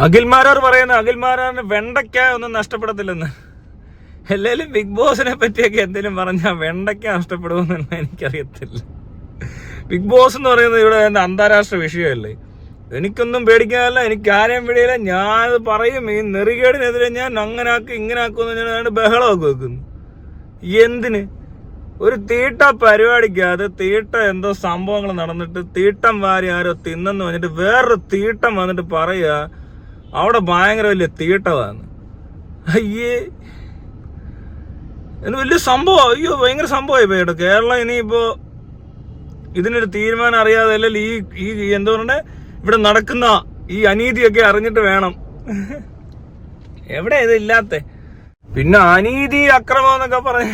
അഖിൽമാരാർ പറയുന്നു അഖിൽമാരാറിന് വെണ്ടയ്ക്ക ഒന്നും നഷ്ടപ്പെടത്തില്ലെന്ന്. എല്ലാവരും ബിഗ് ബോസിനെ പറ്റിയൊക്കെ എന്തെങ്കിലും പറഞ്ഞാൽ വെണ്ടയ്ക്ക നഷ്ടപ്പെടുമെന്ന് എനിക്കറിയത്തില്ല. ബിഗ് ബോസ് എന്ന് പറയുന്നത് ഇവിടെ അന്താരാഷ്ട്ര വിഷയമല്ലേ. എനിക്കൊന്നും പേടിക്കാനല്ല, എനിക്ക് ആരെയും പേടിയില്ല. ഞാനത് പറയും. ഈ നെറികേടിനെതിരെ ഞാൻ അങ്ങനാക്കും ഇങ്ങനാക്കുമെന്ന് ഞാൻ ബഹളമൊക്കെ വെക്കുന്നു. എന്തിന്? ഒരു തീട്ട പരിപാടിക്കകത്ത് തീട്ട എന്തോ സംഭവങ്ങൾ നടന്നിട്ട് തീട്ടം വാരി ആരോ തിന്നെന്ന് പറഞ്ഞിട്ട് വേറൊരു തീട്ടം വന്നിട്ട് പറയുക അവിടെ ഭയങ്കര വലിയ തീട്ടമാണ്. അയ്യേ, എന്ന് വലിയ സംഭവം. അയ്യോ, ഭയങ്കര സംഭവമായി പോയി കേട്ടോ. കേരളം ഇനിയിപ്പോ ഇതിനൊരു തീരുമാനം അറിയാതെ അല്ലെങ്കിൽ ഈ എന്താ പറയണ്ടേ, ഇവിടെ നടക്കുന്ന ഈ അനീതിയൊക്കെ അറിഞ്ഞിട്ട് വേണം. എവിടെ ഇത് ഇല്ലാത്ത? പിന്നെ അനീതി അക്രമം എന്നൊക്കെ പറഞ്ഞ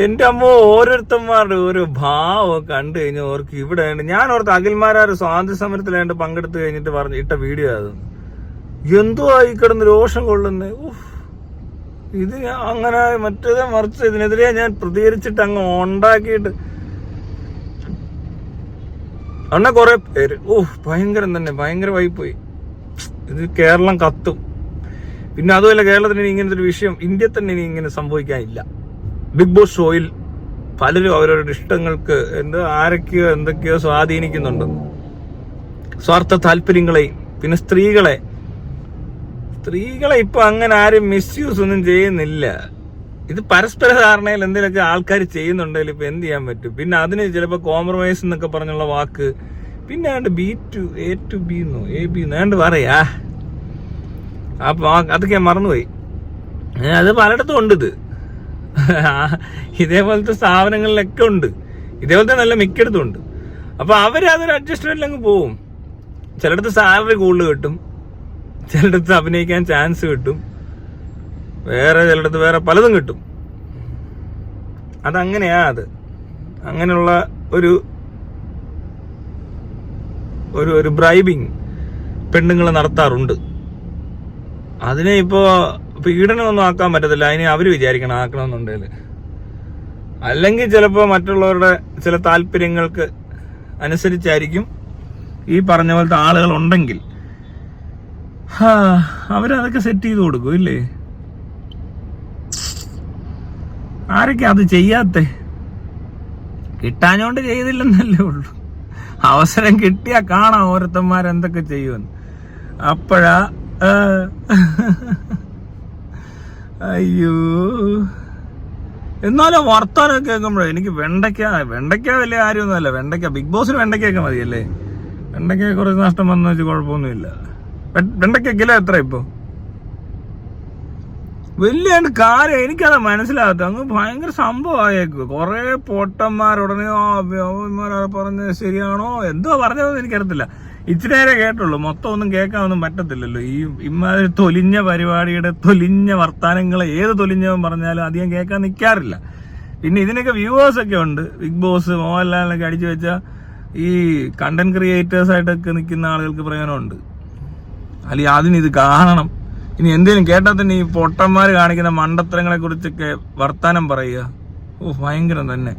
എന്റെ അമ്മ ഓരോരുത്തന്മാരുടെ ഒരു ഭാവം കണ്ടു കഴിഞ്ഞാൽ ഓർക്ക് ഇവിടെ ഞാൻ ഓർത്ത് അഖിൽമാരാർ സ്വാതന്ത്ര്യ സമരത്തിലായിട്ട് പങ്കെടുത്ത് കഴിഞ്ഞിട്ട് ഇട്ട വീഡിയോ അത് എന്തോ ആയി കിടന്ന് രോഷം കൊള്ളുന്നേ. ഇത് അങ്ങനെ മറ്റേത് മറിച്ച് ഇതിനെതിരെ ഞാൻ പ്രതികരിച്ചിട്ട് അങ്ങ് ഉണ്ടാക്കിയിട്ട് അന്ന കുറെ പേര് ഭയങ്കരം തന്നെ, ഭയങ്കരമായി പോയി. ഇത് കേരളം കത്തും. പിന്നെ അതുമല്ല, കേരളത്തിന് ഇനി ഇങ്ങനത്തെ ഒരു വിഷയം ഇന്ത്യയിൽ തന്നെ ഇനി ഇങ്ങനെ സംഭവിക്കാനില്ല. ബിഗ് ബോസ് ഷോയിൽ പലരും അവരവരുടെ ഇഷ്ടങ്ങൾക്ക് ആരൊക്കെയോ എന്തൊക്കെയോ സ്വാധീനിക്കുന്നുണ്ട്. സ്വാർത്ഥ താല്പര്യങ്ങളെയും പിന്നെ സ്ത്രീകളെ ഇപ്പൊ അങ്ങനെ ആരും മിസ്യൂസ് ഒന്നും ചെയ്യുന്നില്ല. ഇത് പരസ്പര ധാരണയിൽ എന്തെങ്കിലുമൊക്കെ ആൾക്കാർ ചെയ്യുന്നുണ്ടെങ്കിൽ ഇപ്പൊ എന്ത് ചെയ്യാൻ പറ്റും? പിന്നെ അതിന് ചിലപ്പോ കോംപ്രമൈസ് എന്നൊക്കെ പറഞ്ഞുള്ള വാക്ക്, പിന്നെ ഏണ്ട് പറയാ, അപ്പൊ അതൊക്കെ ഞാൻ മറന്നുപോയി. അത് പലയിടത്തും ഉണ്ട്. ഇത് ഇതേപോലത്തെ സ്ഥാപനങ്ങളിലൊക്കെ ഉണ്ട്. ഇതേപോലത്തെ നല്ല മിക്കയിടത്തും ഉണ്ട്. അപ്പൊ അവരതൊരു അഡ്ജസ്റ്റ്മെന്റിലങ്ങ് പോവും. ചിലയിടത്ത് സാലറി കൂടുതൽ കിട്ടും, ചിലയിടത്ത് അഭിനയിക്കാൻ ചാൻസ് കിട്ടും, വേറെ ചിലയിടത്ത് വേറെ പലതും കിട്ടും. അതങ്ങനെയാ. അത് അങ്ങനെയുള്ള ഒരു ഒരു ബ്രൈബിങ് പെണ്ണുങ്ങൾ നടത്താറുണ്ട്. അതിനെ ഇപ്പോ പീഡനമൊന്നും ആക്കാൻ പറ്റത്തില്ല. അതിനെ അവര് വിചാരിക്കണം ആക്കണമെന്നുണ്ടെങ്കിൽ. അല്ലെങ്കിൽ ചിലപ്പോ മറ്റുള്ളവരുടെ ചില താല്പര്യങ്ങൾക്ക് അനുസരിച്ചായിരിക്കും ഈ പറഞ്ഞ പോലത്തെ ആളുകൾ ഉണ്ടെങ്കിൽ അവരതൊക്കെ സെറ്റ് ചെയ്ത് കൊടുക്കും, ഇല്ലേ? ആരൊക്കെ അത് ചെയ്യാത്ത? കിട്ടാഞ്ഞോണ്ട് ചെയ്തില്ലെന്നല്ലേ ഉള്ളൂ. അവസരം കിട്ടിയാ കാണാം ഓരോരുത്തന്മാരെന്തൊക്കെ ചെയ്യുമെന്ന്. അപ്പോഴാ അയ്യോ. എന്നാലും വർത്താനൊക്കെ കേൾക്കുമ്പോഴേ എനിക്ക് വെണ്ടയ്ക്ക വലിയ കാര്യമൊന്നുമല്ല. ബിഗ് ബോസിന് വെണ്ടയ്ക്കൊക്കെ മതിയല്ലേ. വെണ്ടയ്ക്ക കുറച്ച് നഷ്ടം വന്നു വെച്ച് കുഴപ്പമൊന്നുമില്ല. വെണ്ടയ്ക്ക കിലോ എത്ര ഇപ്പൊ? വലിയ കാര്യം എനിക്കത് മനസ്സിലാകത്ത. അങ്ങ് ഭയങ്കര സംഭവമായേക്കും. കുറെ പൊട്ടന്മാരുടനെ പറഞ്ഞത് ശരിയാണോ എന്തോ പറഞ്ഞതെന്ന് എനിക്കറിയത്തില്ല. ഇച്ചിരി നേരെ കേട്ടുള്ളൂ, മൊത്തം ഒന്നും കേൾക്കാനൊന്നും പറ്റത്തില്ലല്ലോ. ഈ ഇമാതിരി തൊലിഞ്ഞ പരിപാടിയുടെ തൊലിഞ്ഞ വർത്താനങ്ങൾ ഏത് തൊലിഞ്ഞവൻ പറഞ്ഞാലും അധികം കേൾക്കാൻ നിൽക്കാറില്ല. പിന്നെ ഇതിനൊക്കെ വ്യൂവേഴ്സ് ഒക്കെ ഉണ്ട്. ബിഗ് ബോസ് മോഹൻലാലിനൊക്കെ അടിച്ചു വെച്ച ഈ കണ്ടന്റ് ക്രിയേറ്റേഴ്സ് ആയിട്ടൊക്കെ നിൽക്കുന്ന ആളുകൾക്ക് പ്രയോജനമുണ്ട്. അല്ലെങ്കിൽ അതിനിത് കാണണം. ഇനി എന്തെങ്കിലും കേട്ടാൽ തന്നെ ഈ പൊട്ടന്മാർ കാണിക്കുന്ന മണ്ടത്തരങ്ങളെ കുറിച്ചൊക്കെ വർത്താനം പറയുക. ഭയങ്കരം തന്നെ.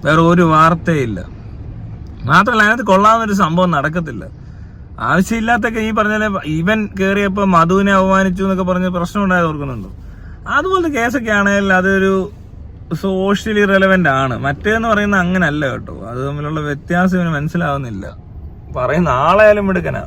വേറെ ഒരു വാർത്തയില്ല. മാത്രമല്ല അതിനകത്ത് കൊള്ളാവുന്നൊരു സംഭവം നടക്കത്തില്ല. ആവശ്യമില്ലാത്തൊക്കെ ഈ പറഞ്ഞാൽ ഇവൻ കയറിയപ്പോൾ മധുവിനെ അവമാനിച്ചു എന്നൊക്കെ പറഞ്ഞ് പ്രശ്നം ഉണ്ടായത് ഓർക്കുന്നുണ്ടോ? അതുപോലത്തെ കേസൊക്കെ ആണെങ്കിൽ അതൊരു സോഷ്യലി റെലവെന്റ് ആണ്. മറ്റേന്ന് പറയുന്നത് അങ്ങനല്ല കേട്ടോ. അത് തമ്മിലുള്ള വ്യത്യാസം ഇവന് മനസ്സിലാവുന്നില്ല. പറയുന്ന ആളായാലും എടുക്കനാ.